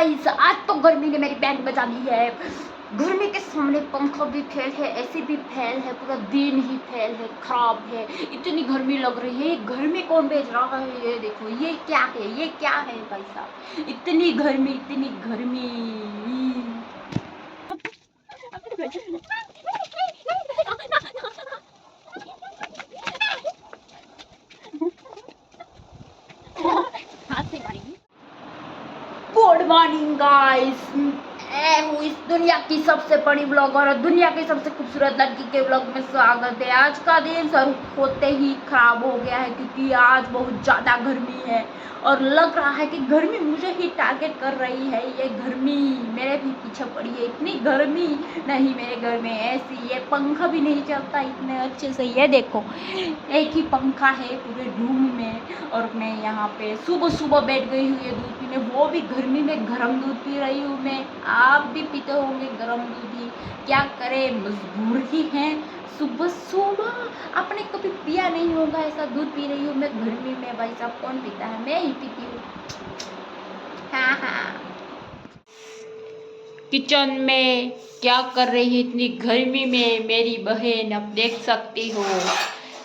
Guys, आज तो गर्मी ने मेरी बैंड बजा दी है। गर्मी के सामने पंखा भी फेल है, एसी भी फेल है, पूरा दिन ही फेल है, खराब है। इतनी गर्मी लग रही है। गर्मी कौन भेज रहा है? ये देखो, ये क्या है, ये क्या है भाई साहब? इतनी गर्मी, इतनी गर्मी। गुड मॉर्निंग गाइस, मैं हूँ इस दुनिया की सबसे बड़ी ब्लॉगर और दुनिया की सबसे खूबसूरत लड़की के ब्लॉग में स्वागत है। आज का दिन शुरू होते ही खराब हो गया है क्योंकि आज बहुत ज़्यादा गर्मी है और लग रहा है कि गर्मी मुझे ही टारगेट कर रही है। ये गर्मी मेरे भी पीछे पड़ी है। इतनी गर्मी नहीं, मेरे घर में ऐसी ये पंखा भी नहीं चलता इतने अच्छे से। ये देखो, एक ही पंखा है पूरे रूम में और मैं यहाँ पे सुबह सुबह बैठ गई हूँ ये दूध पीने, वो भी गर्मी में गर्म दूध पी रही हूँ मैं। आप भी पीते होंगे गर्म दूध ही, क्या करें, मजबूर ही हैं। सुबह सुबह आपने कभी पिया नहीं होगा ऐसा दूध पी रही हूँ मैं गर्मी में। भाई साहब कौन पीता है? मैं ही पीती हूँ। हाँ हाँ। किचन में क्या कर रही है इतनी गर्मी में मेरी बहन? आप देख सकती हो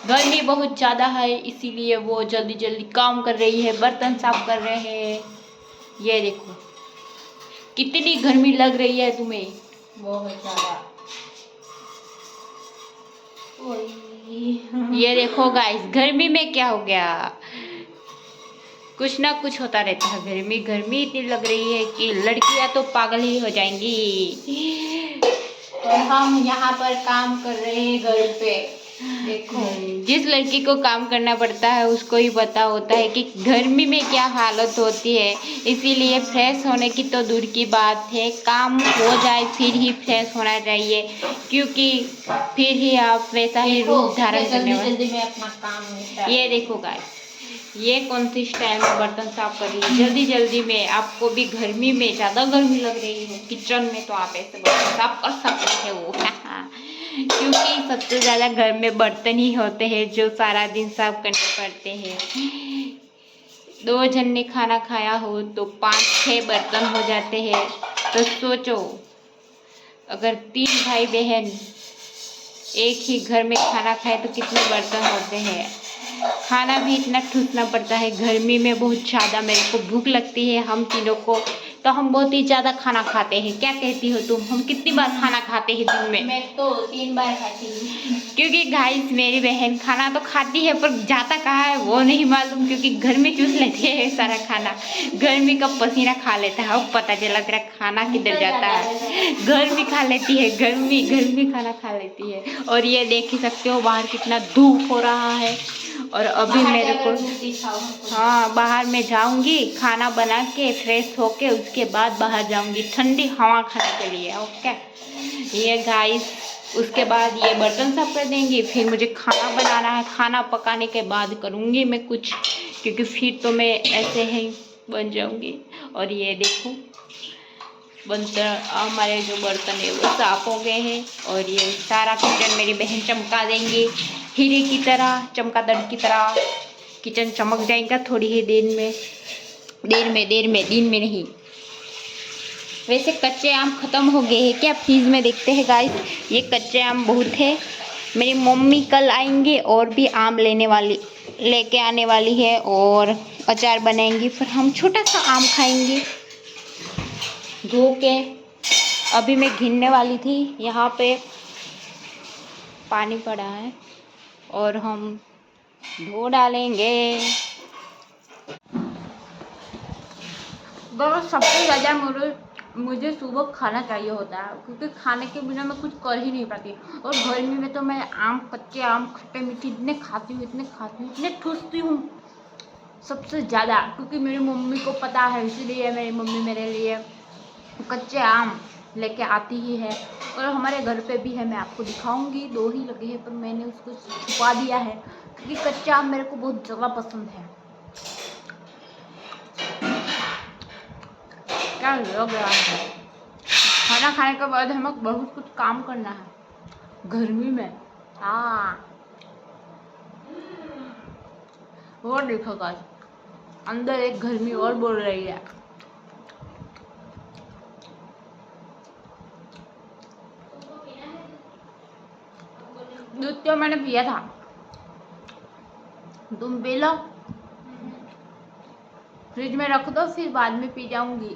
गर्मी बहुत ज़्यादा है, इसीलिए वो जल्दी जल्दी काम कर रही है, बर्तन साफ कर रहे हैं। ये देखो कितनी गर्मी लग रही है तुम्हें, बहुत ज़्यादा। ये देखो गाइस, गर्मी में क्या हो गया, कुछ ना कुछ होता रहता है। गर्मी गर्मी इतनी लग रही है कि लड़कियां तो पागल ही हो जाएंगी। और हम यहाँ पर काम कर रहे हैं घर पे। देखो, जिस लड़की को काम करना पड़ता है उसको ही पता होता है कि गर्मी में क्या हालत होती है। इसीलिए फ्रेश होने की तो दूर की बात है, काम हो जाए फिर ही फ्रेश होना चाहिए, क्योंकि फिर ही आप वैसा ही रूप धारण करने वाले। जल्दी में अपना काम। ये देखो गाइस, ये कौन सी स्टाइल में बर्तन साफ कर रही है जल्दी जल्दी में। आपको भी गर्मी में ज़्यादा गर्मी लग रही है किचन में, तो आप ऐसे बर्तन साफ कर सकते हो। क्योंकि सबसे ज़्यादा घर में बर्तन ही होते हैं जो सारा दिन साफ करने पड़ते हैं। 2 जन ने खाना खाया हो तो 5-6 बर्तन हो जाते हैं। तो सोचो, अगर 3 भाई बहन एक ही घर में खाना खाए तो कितने बर्तन होते हैं। खाना भी इतना ठूसना पड़ता है गर्मी में, बहुत ज़्यादा मेरे को भूख लगती है। हम तीनों को तो हम बहुत ही ज़्यादा खाना खाते हैं। क्या कहती हो तुम? हम कितनी बार खाना खाते हैं दिन में? मैं तो 3 बार खाती हूँ। क्योंकि गाइस मेरी बहन खाना तो खाती है पर जाता कहाँ है वो नहीं मालूम, क्योंकि घर में चूस लेती है सारा खाना। गर्मी का पसीना खा लेता है, अब पता चला तेरा खाना किधर जाता है। गर्मी खा लेती है, गर्मी गर्मी खाना खा लेती है। और ये देख ही सकते हो बाहर कितना धूप हो रहा है। और अभी मेरे को बाहर में जाऊंगी, खाना बना के फ्रेश होके उसके बाद बाहर जाऊंगी ठंडी हवा खाने के लिए। ओके ये गाइस, उसके बाद ये बर्तन साफ कर देंगी, फिर मुझे खाना बनाना है। खाना पकाने के बाद करूंगी मैं कुछ, क्योंकि फिर तो मैं ऐसे ही बन जाऊंगी। और ये देखो हमारे जो बर्तन है वो साफ हो गए हैं और ये सारा किचन मेरी बहन चमका देंगी हीरे की तरह, चमगादड़ की तरह। किचन चमक जाएगा थोड़ी ही दिन में नहीं। वैसे कच्चे आम ख़त्म हो गए हैं क्या? फ्रीज में देखते हैं गाइस। ये कच्चे आम बहुत है। मेरी मम्मी कल आएंगे और भी आम लेके आने वाली है और अचार बनाएंगी, फिर हम छोटा सा आम खाएंगे धो के। अभी मैं गिनने वाली थी, यहाँ पे पानी पड़ा है और हम धो डालेंगे। सबसे ज़्यादा मुझे सुबह खाना चाहिए होता है, क्योंकि खाने के बिना मैं कुछ कर ही नहीं पाती। और गर्मी में तो मैं कच्चे आम खट्टे मीठे इतने खाती हूँ, इतने ठूसती हूँ सबसे ज़्यादा, क्योंकि मेरी मम्मी को पता है, इसीलिए मेरी मम्मी मेरे लिए कच्चे आम लेके आती ही है। और हमारे घर पे भी है, मैं आपको दिखाऊंगी। 2 ही लगे हैं पर मैंने उसको छुपा दिया है क्योंकि कच्चे आम मेरे को बहुत ज़्यादा पसंद है। क्या लग रहा है? खाना खाने के बाद हमें बहुत कुछ काम करना है गर्मी में। हाँ, और देखो गाइस, अंदर एक गर्मी और बोल रही है। दूध तो मैंने पिया था, तुम पी लो, फ्रिज में रख दो, फिर बाद में पी जाऊंगी।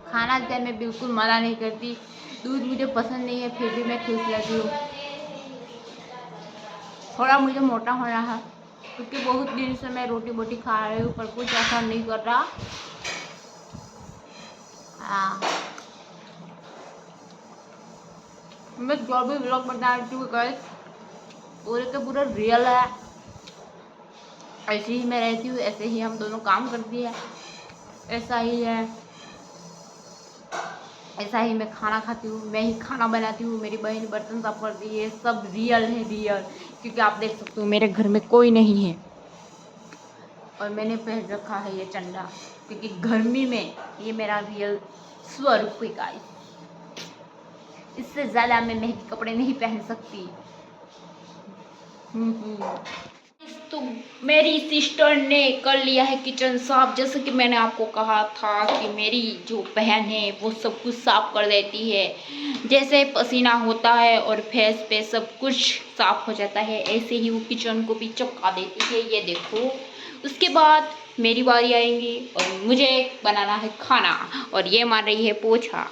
खाना से मैं बिल्कुल मना नहीं करती, दूध मुझे पसंद नहीं है, फिर भी मैं खुश रहती हूँ। थोड़ा मुझे मोटा होना है, क्योंकि बहुत दिन से मैं रोटी बोटी खा रही हूँ, पर कुछ असर नहीं कर रहा। मैं जो भी व्लॉग बना रही हूँ गाइस, पूरे के पूरे रियल है। ऐसे ही मैं रहती हूँ, ऐसे ही हम दोनों काम करती है, ऐसा ही है, ऐसा ही मैं खाना खाती हूँ, मैं ही खाना बनाती हूँ, मेरी बहन बर्तन साफ करती है, सब रियल है, रियल। क्योंकि आप देख सकते हो मेरे घर में कोई नहीं है और मैंने पहन रखा है ये चंडा, क्योंकि गर्मी में ये मेरा रियल स्वरूप है गाइस। इससे ज़्यादा मैं महंगे कपड़े नहीं पहन सकती। तो मेरी सिस्टर ने कर लिया है किचन साफ। जैसे कि मैंने आपको कहा था कि मेरी जो बहन है वो सब कुछ साफ कर देती है, जैसे पसीना होता है और फेस पे सब कुछ साफ हो जाता है, ऐसे ही वो किचन को भी चमका देती है। ये देखो, उसके बाद मेरी बारी आएंगी और मुझे बनाना है खाना, और ये मार रही है पोछा।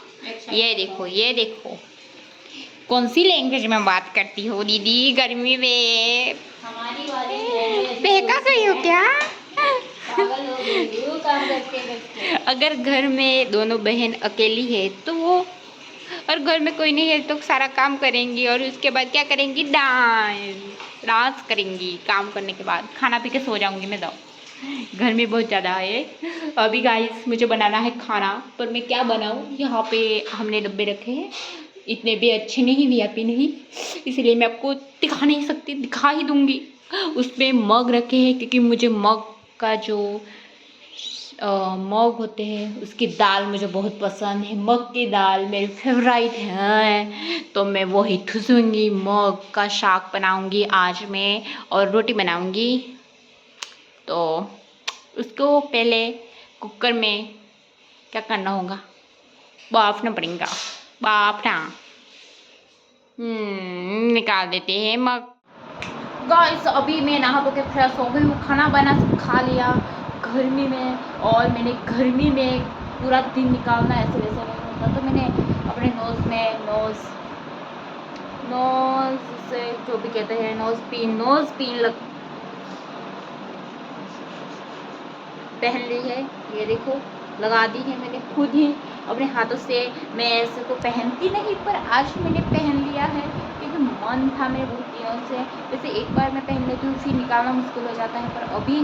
ये देखो, ये देखो, कौन सी लैंग्वेज में बात करती हो दीदी गर्मी में? हमारी वाली बहका गई हो क्या? पागल हो गई हो काम करते करते। अगर घर में दोनों बहन अकेली है तो वो, और घर में कोई नहीं है तो सारा काम करेंगी, और उसके बाद क्या करेंगी? डांस करेंगी। काम करने के बाद खाना पी के सो जाऊंगी मैं तो। गर्मी बहुत ज़्यादा है। अभी गाइस मुझे बनाना है खाना, पर मैं क्या बनाऊँ? यहाँ पे हमने डब्बे रखे हैं, इतने भी अच्छे नहीं, वीआईपी नहीं, इसलिए मैं आपको दिखा नहीं सकती, दिखा ही दूंगी। उसमें मग रखे हैं, क्योंकि मुझे मग का जो मग होते हैं उसकी दाल मुझे बहुत पसंद है। मग की दाल मेरी फेवरेट है, तो मैं वही ठूसूंगी। मग का साग बनाऊंगी आज मैं, और रोटी बनाऊंगी। तो उसको पहले कुकर में क्या करना होगा? बाफना पड़ेगा, बाफना। निकाल देते हैं मग। गाइस अभी मैं नहा धो के फ्रेश हो गई हूँ, खाना बना सब खा लिया गर्मी में, और मैंने गर्मी में पूरा दिन निकालना ऐसे वैसे नहीं होता, तो मैंने अपने नोज़ से जो भी कहते हैं नोज़ पिन पहन ली है। ये देखो, लगा दी है मैंने खुद ही अपने हाथों से। मैं ऐसे तो पहनती नहीं, पर आज मैंने पहन लिया है क्योंकि मन था मेरे बहुत दिनों से। वैसे एक बार मैं पहन लेती हूँ फिर निकालना मुश्किल हो जाता है, पर अभी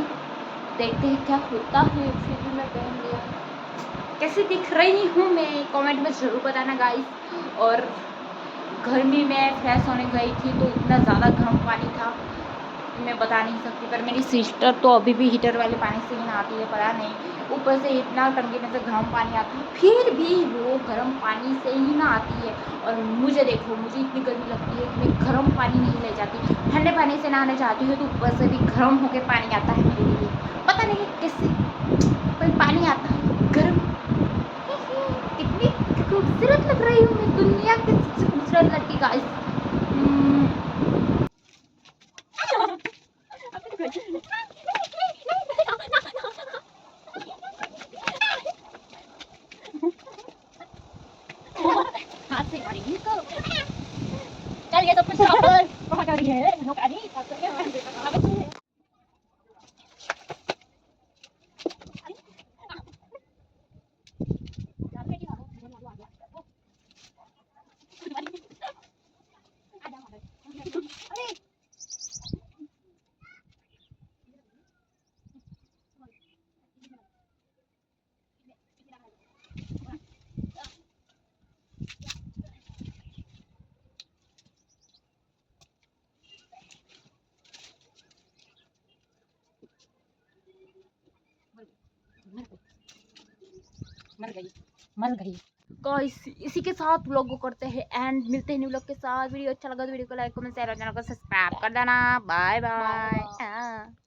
देखते हैं क्या होता है। फिर भी मैं पहन लिया। कैसे दिख रही हूँ मैं कमेंट में ज़रूर बताना गाइस। और गर्मी में फ्रेश होने गई थी तो इतना ज़्यादा गर्म पानी था, मैं बता नहीं सकती। पर मेरी सिस्टर तो अभी भी हीटर वाले पानी से ही नहाती है, पता नहीं ऊपर से इतना टंकी में से गर्म पानी आता है, फिर भी वो गर्म पानी से ही नहाती है। और मुझे देखो, मुझे इतनी गर्मी लगती है कि मैं गर्म पानी नहीं ले जाती, ठंडे पानी से नहाना चाहती हूँ तो ऊपर से भी गर्म होकर पानी आता है मेरे लिए, पता नहीं कैसे पर पानी आता है गर्म। कितनी खूबसूरत लग रही हूँ मैं, दुनिया की सबसे खूबसूरत लड़की गाइस। हाथ से मारेंगी इसको। चल ये तो कुछ बहुत हो रही है नौकरानी, हाथ से क्या मारेंगे? मर गई। गाइस इसी के साथ व्लॉग को करते हैं एंड, मिलते हैं न्यू व्लॉग के साथ। वीडियो अच्छा लगा तो वीडियो को लाइक कमेंट शेयर और चैनल को सब्सक्राइब कर देना। Bye bye.